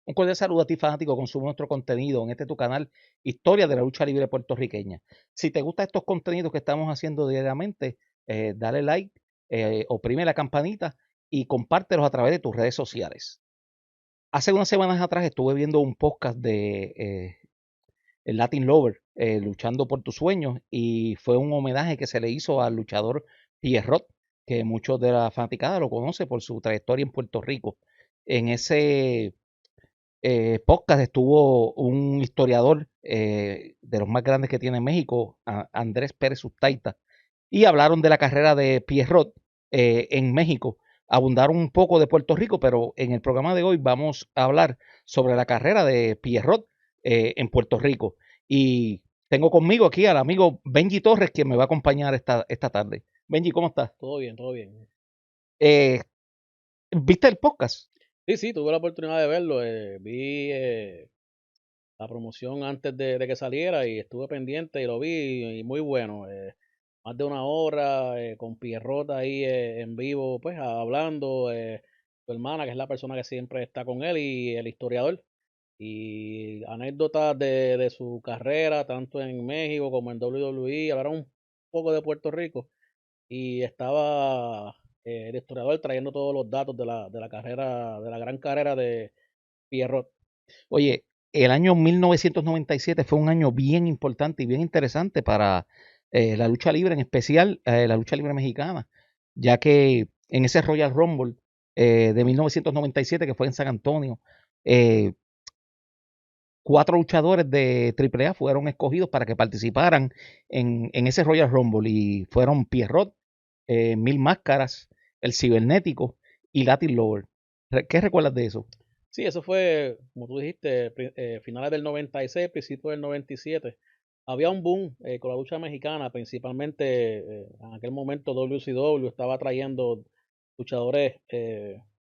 Un cordial saludo a ti, fanático, que consume nuestro contenido en tu canal, Historia de la Lucha Libre Puertorriqueña. Si te gustan estos contenidos que estamos haciendo diariamente, dale like, oprime la campanita y compártelos a través de tus redes sociales. Hace unas semanas atrás estuve viendo un podcast de el Latin Lover, Luchando por tus sueños, y fue un homenaje que se le hizo al luchador Pierrot, que muchos de la fanaticada lo conoce por su trayectoria en Puerto Rico. En ese podcast estuvo un historiador de los más grandes que tiene México, Andrés Pérez Ustaita, y hablaron de la carrera de Pierrot en México. Abundaron un poco de Puerto Rico, pero en el programa de hoy vamos a hablar sobre la carrera de Pierrot en Puerto Rico. Y tengo conmigo aquí al amigo Benji Torres, quien me va a acompañar esta tarde. Benji, ¿cómo estás? Todo bien, todo bien. Eh, ¿Viste el podcast? Sí, sí, tuve la oportunidad de verlo. Vi la promoción antes de que saliera y estuve pendiente y lo vi y muy bueno. Más de una hora con Pierrot ahí en vivo, pues hablando. Su hermana, que es la persona que siempre está con él, y el historiador. Y anécdotas de su carrera, tanto en México como en WWE. Hablaron un poco de Puerto Rico y estaba el historiador trayendo todos los datos de la carrera, de la gran carrera de Pierrot. Oye, el año 1997 fue un año bien importante y bien interesante para la lucha libre, en especial la lucha libre mexicana, ya que en ese Royal Rumble de 1997, que fue en San Antonio, eh, 4 luchadores de AAA fueron escogidos para que participaran en ese Royal Rumble y fueron Pierrot, Mil Máscaras, El Cibernético y Latin Lover. ¿Qué recuerdas de eso? Sí, eso fue, como tú dijiste, finales del 96, principios del 97. Había un boom con la lucha mexicana, principalmente en aquel momento WCW estaba trayendo luchadores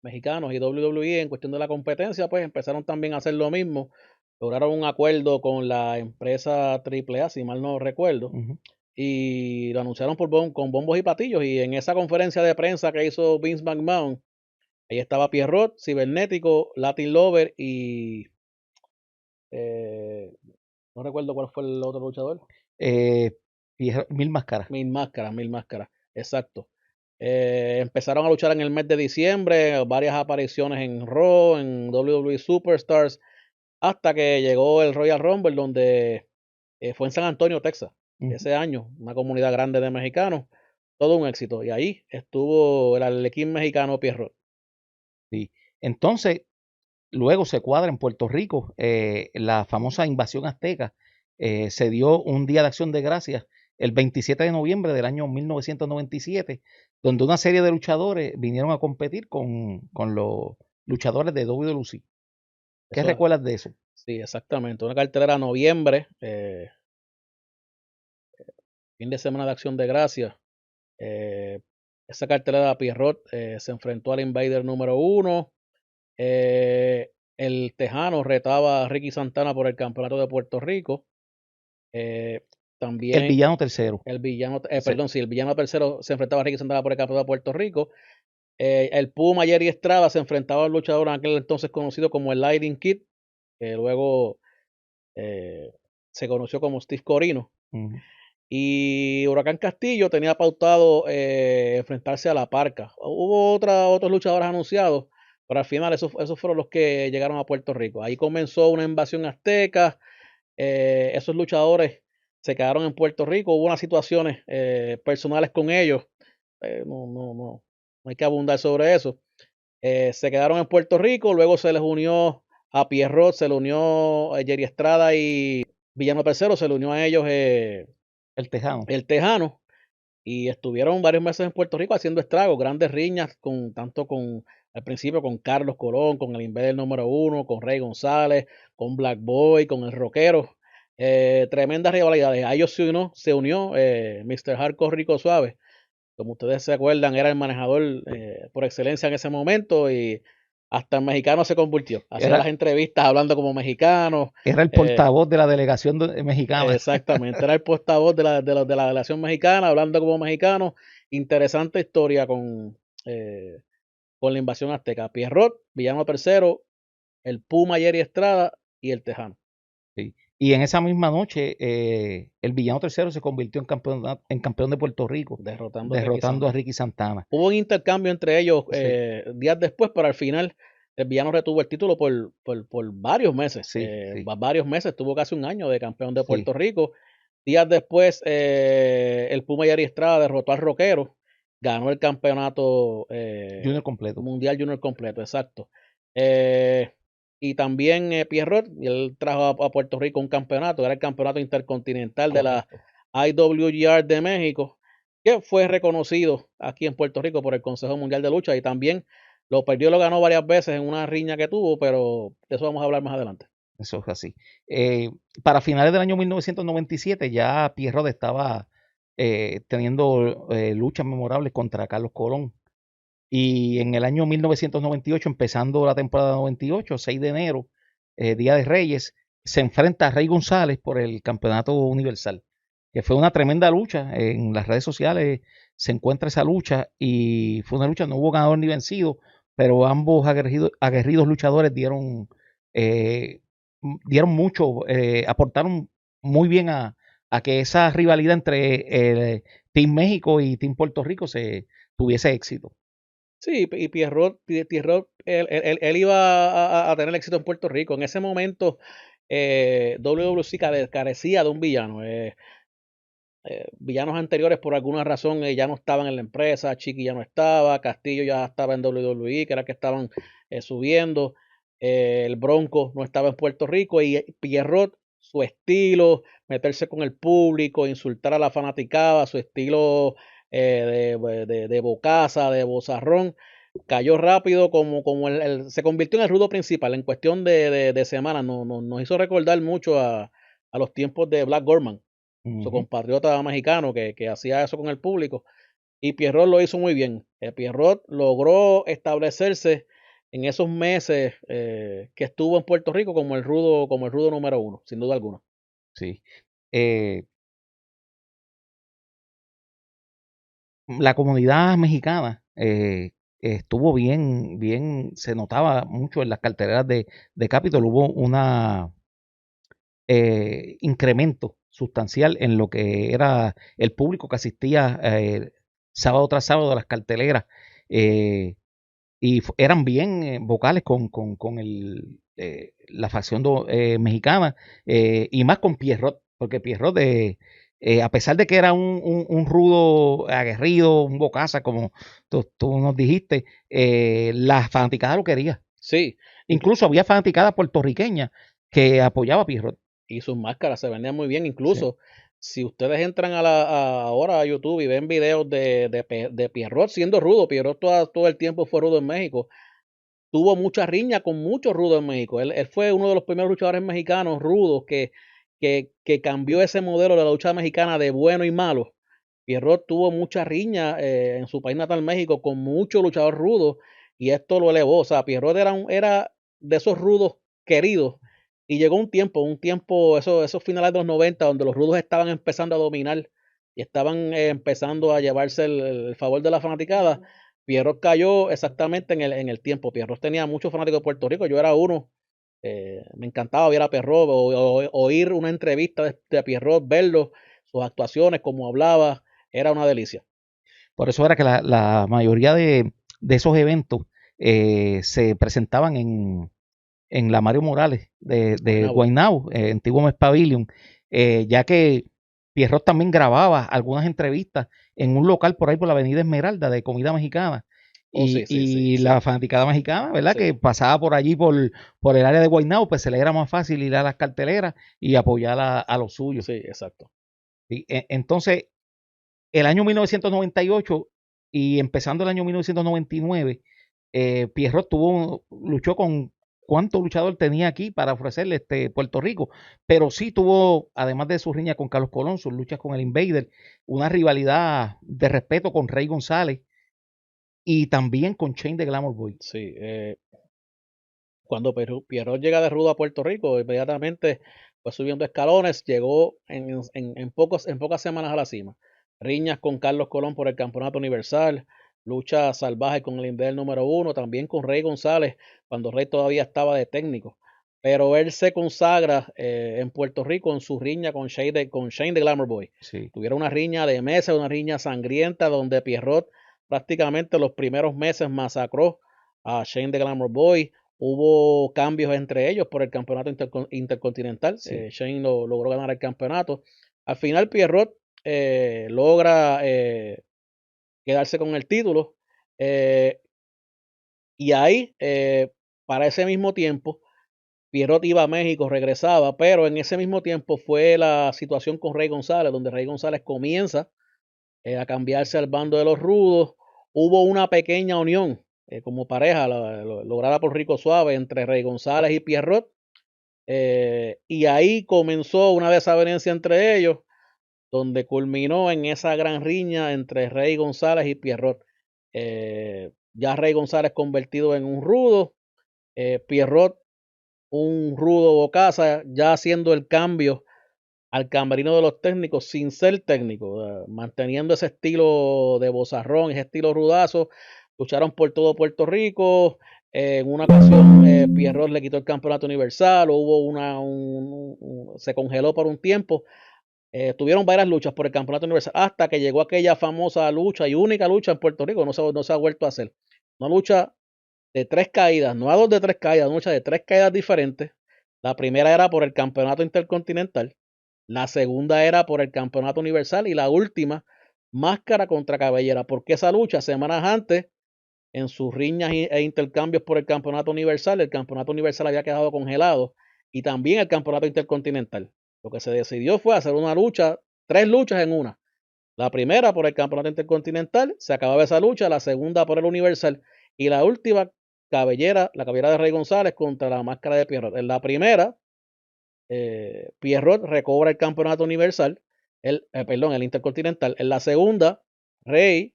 mexicanos, y WWE en cuestión de la competencia, pues empezaron también a hacer lo mismo. Lograron un acuerdo con la empresa AAA, si mal no recuerdo, Ujú. y lo anunciaron con bombos y platillos. Y en esa conferencia de prensa que hizo Vince McMahon, ahí estaba Pierrot, Cibernético, Latin Lover y eh, no recuerdo cuál fue el otro luchador. Eh, Mil Máscaras. Mil Máscaras, exacto. Empezaron a luchar en el mes de diciembre, varias apariciones en Raw, en WWE Superstars, hasta que llegó el Royal Rumble, donde fue en San Antonio, Texas, Ujú. ese año, una comunidad grande de mexicanos, todo un éxito. Y ahí estuvo el arlequín mexicano Pierrot. Sí. Entonces, luego se cuadra en Puerto Rico la famosa invasión azteca. Se dio un Día de Acción de Gracias el 27 de noviembre del año 1997, donde una serie de luchadores vinieron a competir con los luchadores de WWC. ¿Qué Eso, recuerdas de eso? sí, exactamente. Una cartelera noviembre, fin de semana de Acción de Gracias. Eh, Esa cartelera Pierrot se enfrentó al Invader número uno. El Tejano retaba a Ricky Santana por el campeonato de Puerto Rico. Eh, El También villano tercero. el villano, Se- perdón, sí, el villano tercero se enfrentaba a Ricky Santana por el campeonato de Puerto Rico. El Puma Jerry Estrada se enfrentaba al luchador en aquel entonces conocido como el Lightning Kid, que luego eh, se conoció como Steve Corino. Ujú. Y Huracán Castillo tenía pautado enfrentarse a La Parca. Hubo otros luchadores anunciados, pero al final esos fueron los que llegaron a Puerto Rico. Ahí comenzó una invasión azteca. Esos luchadores se quedaron en Puerto Rico. Hubo unas situaciones personales con ellos. No hay que abundar sobre eso. Se quedaron en Puerto Rico. Luego se les unió a Pierrot, se le unió Jerry Estrada y Villano Tercero, se le unió a ellos El Tejano. el Tejano, y estuvieron varios meses en Puerto Rico haciendo estragos, grandes riñas, tanto con al principio con Carlos Colón, con el Invader número uno, con Rey González, con Black Boy, con el Rockero. Tremendas rivalidades. A ellos se unió Mr. Hardcore Rico Suave. Como ustedes se acuerdan, era el manejador por excelencia en ese momento, y hasta el mexicano se convirtió. Hacía las Era, entrevistas hablando como mexicano. era el eh, portavoz de la delegación mexicana. Exactamente, era el portavoz de la delegación mexicana, hablando como mexicano. Interesante historia con la invasión azteca. Pierrot, villano tercero, el Puma Jerry Estrada y el Tejano. Sí. Y en esa misma noche, el Villano Tercero se convirtió en campeón de Puerto Rico, derrotando a Ricky Santana. Hubo un intercambio entre ellos Sí. días después, pero al final el Villano retuvo el título por varios meses. Sí, sí. Varios meses, tuvo casi un año de campeón de Sí. Puerto Rico. Días después, el Puma Jerry Estrada derrotó al Roquero, ganó el campeonato Junior completo. mundial junior completo, exacto. Y también Pierrot, y él trajo a Puerto Rico un campeonato, era el campeonato intercontinental de la IWGR de México, que fue reconocido aquí en Puerto Rico por el Consejo Mundial de Lucha, y también lo perdió y lo ganó varias veces en una riña que tuvo, pero de eso vamos a hablar más adelante. Eso es así. Para finales del año 1997 ya Pierrot estaba teniendo luchas memorables contra Carlos Colón. Y en el año 1998, empezando la temporada 98, 6 de enero, Día de Reyes, se enfrenta a Rey González por el campeonato universal, que fue una tremenda lucha. En las redes sociales se encuentra esa lucha y fue una lucha, no hubo ganador ni vencido, pero ambos aguerridos luchadores eh, dieron mucho, aportaron muy bien a que esa rivalidad entre Team México y Team Puerto Rico se tuviese éxito. Sí, y Pierrot, él iba a tener éxito en Puerto Rico. En ese momento, WWC carecía de un villano. Villanos anteriores, por alguna razón, ya no estaban en la empresa. Chiqui ya no estaba, Castillo ya estaba en WWE, que era que estaban subiendo. El Bronco no estaba en Puerto Rico, y Pierrot, su estilo, meterse con el público, insultar a la fanaticada, su estilo de bocaza, de bozarrón, cayó rápido se convirtió en el rudo principal en cuestión de semanas. Nos hizo recordar mucho a los tiempos de Black Gorman, su compatriota mexicano que hacía eso con el público, y Pierrot lo hizo muy bien. Pierrot logró establecerse en esos meses que estuvo en Puerto Rico como el rudo número uno, sin duda alguna. Sí. La comunidad mexicana estuvo bien, se notaba mucho en las carteleras de Capitol. Hubo una incremento sustancial en lo que era el público que asistía sábado tras sábado a las carteleras, eh, y eran bien vocales con la facción mexicana, y más con Pierrot, porque Pierrot, a pesar de que era un rudo aguerrido, un bocaza, como tú nos dijiste, la fanaticada lo quería. Sí. Incluso había fanaticada puertorriqueña que apoyaba a Pierrot. Y sus máscaras se vendían muy bien. Sí. Incluso, si ustedes entran ahora a YouTube y ven videos de Pierrot siendo rudo, Pierrot todo el tiempo fue rudo en México. Tuvo mucha riña con muchos rudos en México. Él fue uno de los primeros luchadores mexicanos rudos que cambió ese modelo de la lucha mexicana de bueno y malo. Pierrot tuvo mucha riña en su país natal, México, con muchos luchadores rudos, y esto lo elevó. O sea, Pierrot era de esos rudos queridos, y llegó un tiempo, esos finales de los 90, donde los rudos estaban empezando a dominar y estaban empezando a llevarse el favor de la fanaticada. Pierrot cayó exactamente en el tiempo. Pierrot tenía muchos fanáticos de Puerto Rico, yo era uno. Me encantaba ver a Pierrot, oír una entrevista de Pierrot, verlo, sus actuaciones, cómo hablaba, era una delicia. Por eso era que la mayoría de esos eventos se presentaban en la Mario Morales de Guaynabo, antiguo Mes Pavilion, ya que Pierrot también grababa algunas entrevistas en un local por ahí por la Avenida Esmeralda de comida mexicana. Y la fanaticada mexicana, ¿verdad? Sí. Que pasaba por allí, por el área de Guaynabo, pues se le era más fácil ir a las carteleras y apoyar a los suyos. Sí, exacto. Entonces, el año 1998 y empezando el año 1999, Pierrot luchó con cuánto luchador tenía aquí para ofrecerle Puerto Rico, pero sí tuvo, además de su riña con Carlos Colón, sus luchas con el Invader, una rivalidad de respeto con Rey González y también con Shane de Glamour Boy. Sí, cuando Pierrot llega de rudo a Puerto Rico, inmediatamente fue subiendo escalones, llegó en pocas semanas a la cima. Riñas con Carlos Colón por el campeonato universal, lucha salvaje con el Invader número 1, también con Rey González, cuando Rey todavía estaba de técnico. Pero él se consagra en Puerto Rico en su riña con Shane the Glamour Boy. Sí. Tuvieron una riña de meses, una riña sangrienta, donde Pierrot prácticamente los primeros meses masacró a Shane the Glamour Boy. Hubo cambios entre ellos por el campeonato intercontinental. Sí. Shane logró ganar el campeonato. Al final Pierrot logra quedarse con el título. Y ahí, para ese mismo tiempo, Pierrot iba a México, regresaba, pero en ese mismo tiempo fue la situación con Rey González, donde Rey González comienza a cambiarse al bando de los rudos. Hubo una pequeña unión como pareja lograda por Rico Suave entre Rey González y Pierrot. Y ahí comenzó una desavenencia entre ellos, donde culminó en esa gran riña entre Rey González y Pierrot. Ya Rey González convertido en un rudo, Pierrot un rudo bocaza, ya haciendo el cambio al camerino de los técnicos sin ser técnico, manteniendo ese estilo de bozarrón, ese estilo rudazo. Lucharon por todo Puerto Rico. En una ocasión, Pierrot le quitó el campeonato universal, se congeló por un tiempo. Tuvieron varias luchas por el campeonato universal hasta que llegó aquella famosa lucha y única lucha en Puerto Rico, no se ha vuelto a hacer. Una lucha de 3 caídas, no a 2 de 3 caídas, una lucha de 3 caídas diferentes. La primera era por el campeonato intercontinental, la segunda era por el campeonato universal y la última, máscara contra cabellera, porque esa lucha semanas antes, en sus riñas e intercambios por el campeonato universal había quedado congelado y también el campeonato intercontinental. Lo que se decidió fue hacer una lucha, 3 luchas en una. La primera por el campeonato intercontinental, se acababa esa lucha, la segunda por el universal y la última la cabellera de Rey González contra la máscara de Pierrot. En la primera, Pierrot recobra el campeonato universal, el intercontinental. En la segunda, Rey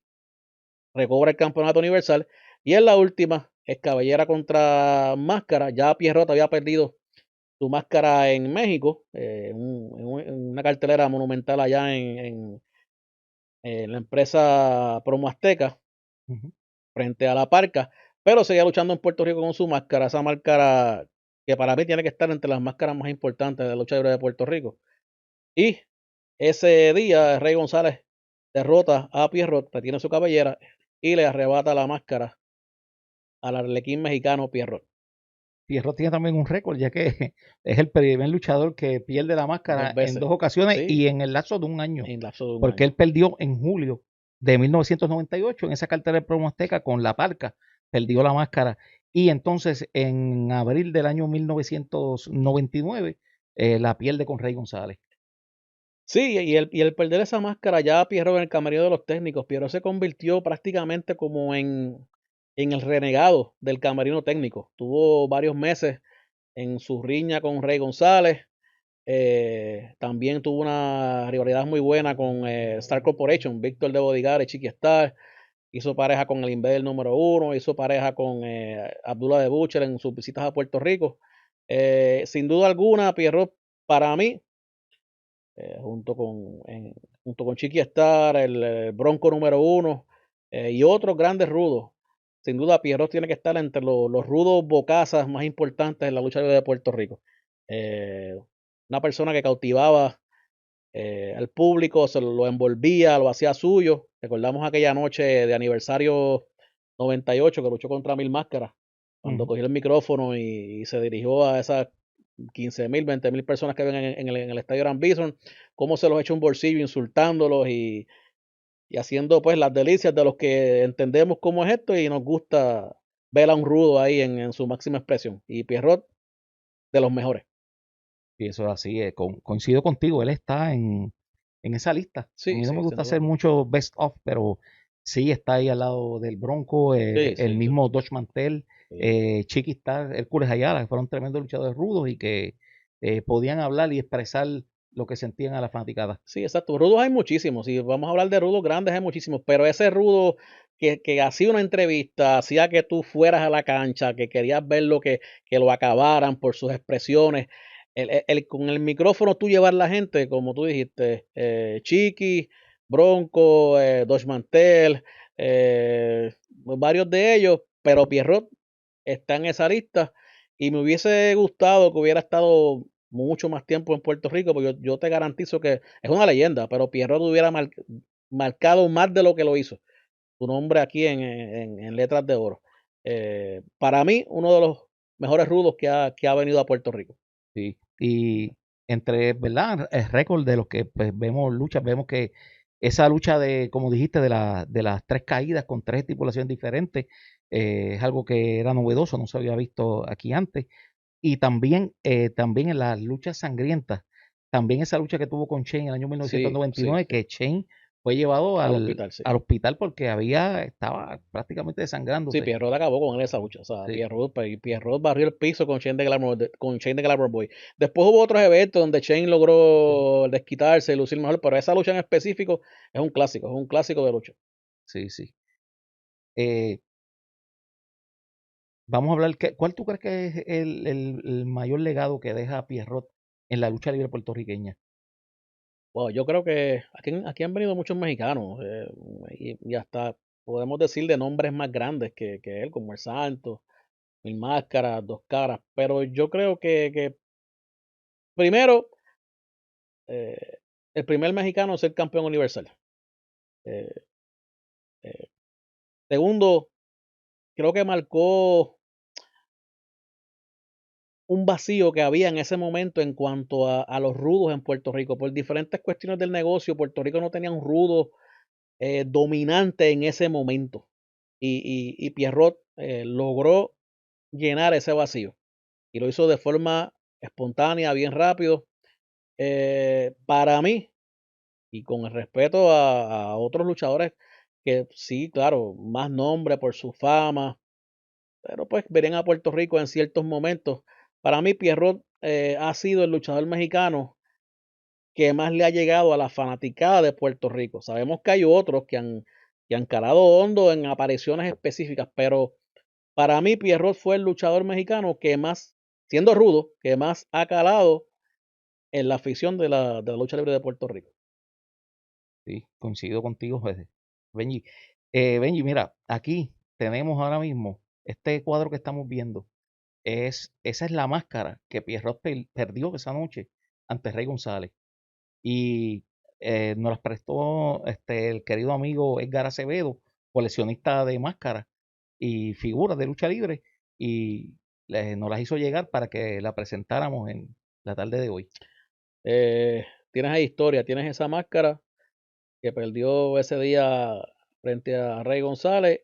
recobra el campeonato universal. Y en la última, es cabellera contra máscara. Ya Pierrot había perdido su máscara en México, en una cartelera monumental allá en la empresa Promo Azteca, frente a la Parca, pero seguía luchando en Puerto Rico con su máscara, esa máscara que para mí tiene que estar entre las máscaras más importantes de la lucha libre de Puerto Rico. Y ese día Rey González derrota a Pierrot, retiene su cabellera y le arrebata la máscara al arlequín mexicano Pierrot. Pierrot tiene también un récord, ya que es el primer luchador que pierde la máscara en 2 ocasiones, sí, y en el lapso de un año. Porque él perdió en julio de 1998 en esa cartera de Promo Azteca con la Parca, perdió la máscara. Y entonces en abril del año 1999 la pierde con Rey González. Sí, y el perder esa máscara ya Pierrot en el camerino de los técnicos, Pierrot se convirtió prácticamente como en el renegado del camerino técnico. Tuvo varios meses en su riña con Rey González. También tuvo una rivalidad muy buena con Star Corporation, Víctor de Bodigar y Chiqui Star. Hizo pareja con el Invader número 1, hizo pareja con Abdullah de Butcher en sus visitas a Puerto Rico. Sin duda alguna, Pierrot, para mí, junto con Chiqui Star, el Bronco número 1 y otros grandes rudos. Sin duda, Pierrot tiene que estar entre los rudos bocazas más importantes en la lucha libre de Puerto Rico. Una persona que cautivaba al público, se lo envolvía, lo hacía suyo. Recordamos aquella noche de aniversario 98 que luchó contra Mil Máscaras, cuando cogió el micrófono y se dirigió a esas 15,000, 20,000 personas que ven en el estadio Gran Bison, cómo se los echa un bolsillo insultándolos y haciendo pues las delicias de los que entendemos cómo es esto y nos gusta ver a un rudo ahí en su máxima expresión. Y Pierrot, de los mejores. Y eso es así, coincido contigo, él está en esa lista. Sí, a mí no sí, me gusta hacer mucho best of, pero sí está ahí al lado del Bronco, el mismo Dodge Mantel, Chiqui Star, Hércules Ayala, que fueron tremendos luchadores rudos y que podían hablar y expresar lo que sentían a la fanaticada. Sí, exacto. Rudos hay muchísimos. Si vamos a hablar de rudos grandes, hay muchísimos. Pero ese rudo que hacía una entrevista, hacía que tú fueras a la cancha, que querías ver que lo acabaran por sus expresiones. Con el micrófono tú llevar la gente, como tú dijiste, Chiqui, Bronco, Dodge Mantel, varios de ellos, pero Pierrot está en esa lista y me hubiese gustado que hubiera estado mucho más tiempo en Puerto Rico, porque yo te garantizo que es una leyenda, pero Pierrot hubiera marcado más de lo que lo hizo. Su nombre aquí en letras de oro. Para mí, uno de los mejores rudos que ha venido a Puerto Rico. Sí. Y entre, ¿verdad? El récord de los que pues, vemos luchas, vemos que esa lucha de, como dijiste, de las tres caídas con tres tripulaciones diferentes, es algo que era novedoso, no se había visto aquí antes. Y también, también en las luchas sangrientas, también esa lucha que tuvo con Shane en el año Sí, sí, 1999, sí. que Shane fue llevado Al hospital, sí. al hospital porque estaba prácticamente Sí, desangrándose. Pierrot acabó con él esa lucha. O sea, Sí, Pierrot barrió el piso con Shane de con Shane de Glamour Boy. Después hubo otros eventos donde Shane sí, logró desquitarse y lucir mejor, pero esa lucha en específico es un clásico de lucha. sí, sí. Eh, Vamos a hablar, ¿cuál tú crees que es el mayor legado que deja Pierrot en la lucha libre puertorriqueña? Wow, yo creo que aquí han venido muchos mexicanos y hasta podemos decir de nombres más grandes que él, como el Santos, Mil Máscaras, Dos Caras, pero yo creo que primero, eh, el primer mexicano en ser campeón universal. Eh, eh, Segundo, creo que marcó un vacío que había en ese momento en cuanto a los rudos en Puerto Rico. Por diferentes cuestiones del negocio, Puerto Rico no tenía un rudo dominante en ese momento. Y Pierrot logró llenar ese vacío. Y lo hizo de forma espontánea, bien rápido. Para mí, y con el respeto a otros luchadores que sí, claro, más nombre por su fama, pero pues verían a Puerto Rico en ciertos momentos. Para mí, Pierrot ha sido el luchador mexicano que más le ha llegado a la fanaticada de Puerto Rico. Sabemos que hay otros que han calado hondo en apariciones específicas, pero para mí Pierrot fue el luchador mexicano que más, siendo rudo, que más ha calado en la afición de la lucha libre de Puerto Rico. Sí, coincido contigo, Benji. Benji, mira, aquí tenemos ahora mismo este cuadro que estamos viendo. Esa es la máscara que Pierrot perdió esa noche ante Rey González. Y nos las prestó el querido amigo Edgar Acevedo, coleccionista de máscaras y figuras de lucha libre, y nos las hizo llegar para que la presentáramos en la tarde de hoy. Tienes ahí historia, tienes esa máscara que perdió ese día frente a Rey González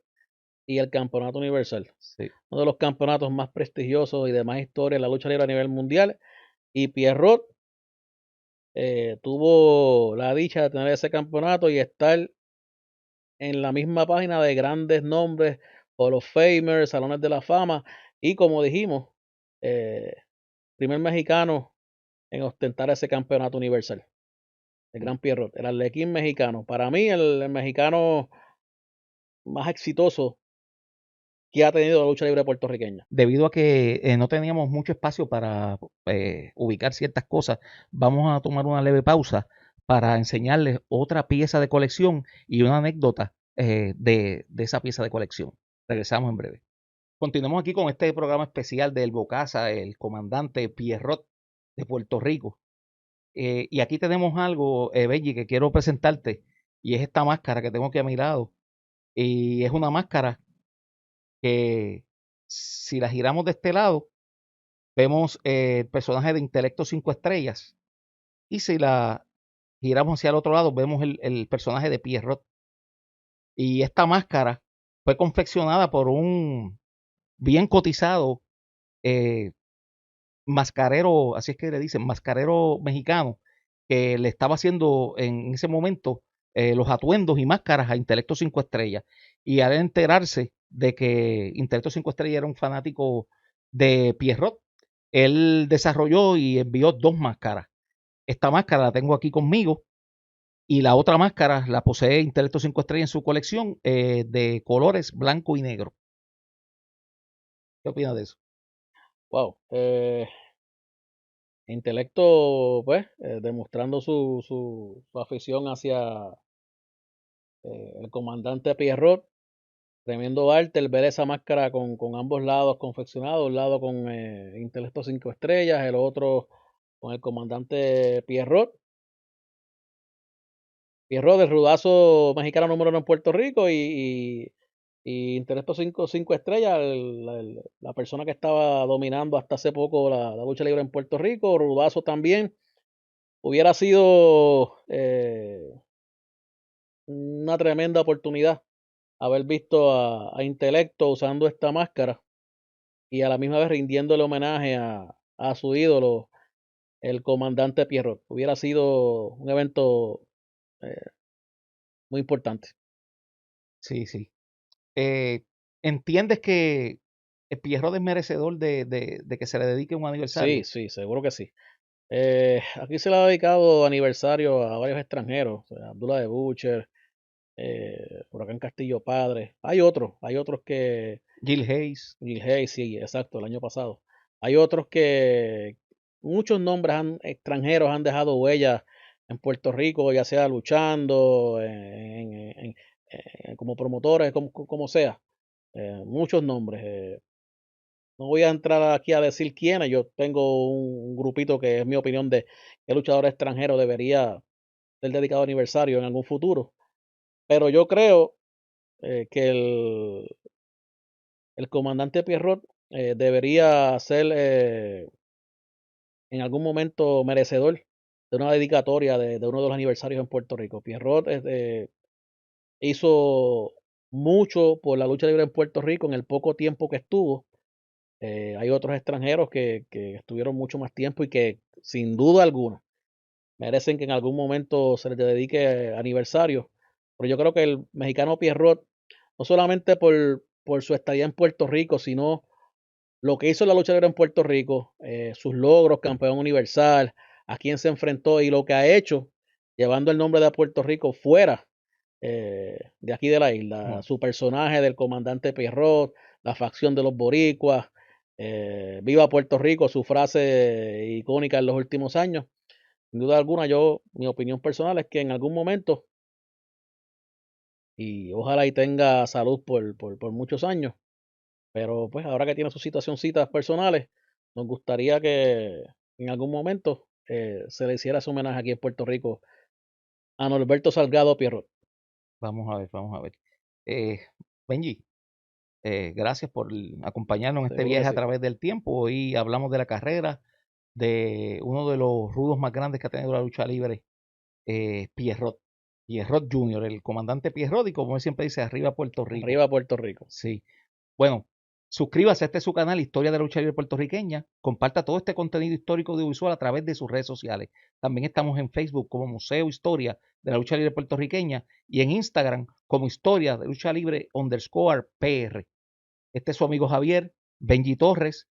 y el Campeonato Universal. Sí, Uno de los campeonatos más prestigiosos y de más historia en la lucha libre a nivel mundial. Y Pierrot tuvo la dicha de tener ese campeonato y estar en la misma página de grandes nombres, Hall of Famers, Salones de la Fama. Y como dijimos, eh, primer mexicano en ostentar ese campeonato universal. El sí. Gran Pierrot, el Arlequín mexicano. Para mí, el mexicano más exitoso que ha tenido la lucha libre puertorriqueña. Debido a que no teníamos mucho espacio para ubicar ciertas cosas, vamos a tomar una leve pausa para enseñarles otra pieza de colección y una anécdota de esa pieza de colección. Regresamos en breve. Continuamos aquí con este programa especial del Bocasa, el comandante Pierrot de Puerto Rico. Y aquí tenemos algo, Benji, que quiero presentarte, y es esta máscara que tengo aquí a mi lado. Y es una máscara que, si la giramos de este lado, vemos el personaje de Intelecto 5 estrellas. Y si la giramos hacia el otro lado, vemos el personaje de Pierrot. Y esta máscara fue confeccionada por un bien cotizado eh, mascarero, así es que le dicen, mascarero mexicano, que le estaba haciendo en ese momento los atuendos y máscaras a Intelecto 5 estrellas. Y al enterarse de que Intelecto 5 estrellas era un fanático de Pierrot, él desarrolló y envió dos máscaras. Esta máscara la tengo aquí conmigo y la otra máscara la posee Intelecto 5 estrellas en su colección de colores blanco y negro. ¿Qué opinas de eso? Wow. Intelecto, pues, demostrando su afición hacia el comandante Pierrot. tremendo arte el ver esa máscara con ambos lados confeccionados, un lado con Intelecto 5 estrellas, el otro con el comandante Pierrot. Pierrot, el rudazo mexicano número uno en Puerto Rico y Intelecto 5 estrellas, la persona que estaba dominando hasta hace poco la lucha libre en Puerto Rico, rudazo también. Hubiera sido una tremenda oportunidad haber visto a Intelecto usando esta máscara y a la misma vez rindiéndole homenaje a su ídolo, el comandante Pierrot. Hubiera sido un evento eh, muy importante. Sí, sí. Eh, ¿Entiendes que el Pierrot es merecedor de que se le dedique un Sí, aniversario? sí, seguro que sí. Aquí se le ha dedicado aniversario a varios extranjeros, o sea, Abdullah de Butcher, Huracán Castillo Padre. Hay otros que, Gil Hayes. Gil Hayes, sí, exacto, el año pasado. Hay otros que muchos nombres extranjeros han dejado huellas en Puerto Rico, ya sea luchando, como promotores, como sea. Muchos nombres. No voy a entrar aquí a decir quiénes. Yo tengo un grupito que es mi opinión de qué luchador extranjero debería ser dedicado a aniversario en algún futuro. Pero yo creo que el comandante Pierrot debería ser en algún momento merecedor de una dedicatoria de uno de los aniversarios en Puerto Rico. Pierrot hizo mucho por la lucha libre en Puerto Rico en el poco tiempo que estuvo. Hay otros extranjeros que estuvieron mucho más tiempo y que sin duda alguna merecen que en algún momento se les dedique aniversario. Pero yo creo que el mexicano Pierrot, no solamente por su estadía en Puerto Rico, sino lo que hizo en la lucha libre en Puerto Rico, sus logros, campeón universal, a quién se enfrentó y lo que ha hecho, llevando el nombre de Puerto Rico fuera de aquí de la isla. Mm. Su personaje del comandante Pierrot, la facción de los boricuas, viva Puerto Rico, su frase icónica en los últimos años. Sin duda alguna, mi opinión personal es que en algún momento, y ojalá y tenga salud por muchos años, pero pues ahora que tiene sus situacioncitas personales, nos gustaría que en algún momento se le hiciera ese homenaje aquí en Puerto Rico a Norberto Salgado Pierrot. Vamos a ver, vamos a ver. Eh, Benji, gracias por acompañarnos en este Seguro que viaje a sí. través del tiempo. Hoy hablamos de la carrera de uno de los rudos más grandes que ha tenido la lucha libre, Pierrot. Pierrot Jr., el comandante Pierrot, y como él siempre dice, arriba Puerto Rico. Arriba Puerto Rico. Sí. Bueno, suscríbase a este su canal, Historia de la Lucha Libre Puertorriqueña. Comparta todo este contenido histórico audiovisual a través de sus redes sociales. También estamos en Facebook como Museo Historia de la Lucha Libre Puertorriqueña y en Instagram como Historia de Lucha Libre _PR. Este es su amigo Javier, Benji Torres,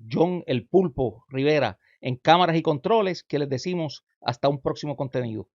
John El Pulpo Rivera en cámaras y controles, que les decimos hasta un próximo contenido.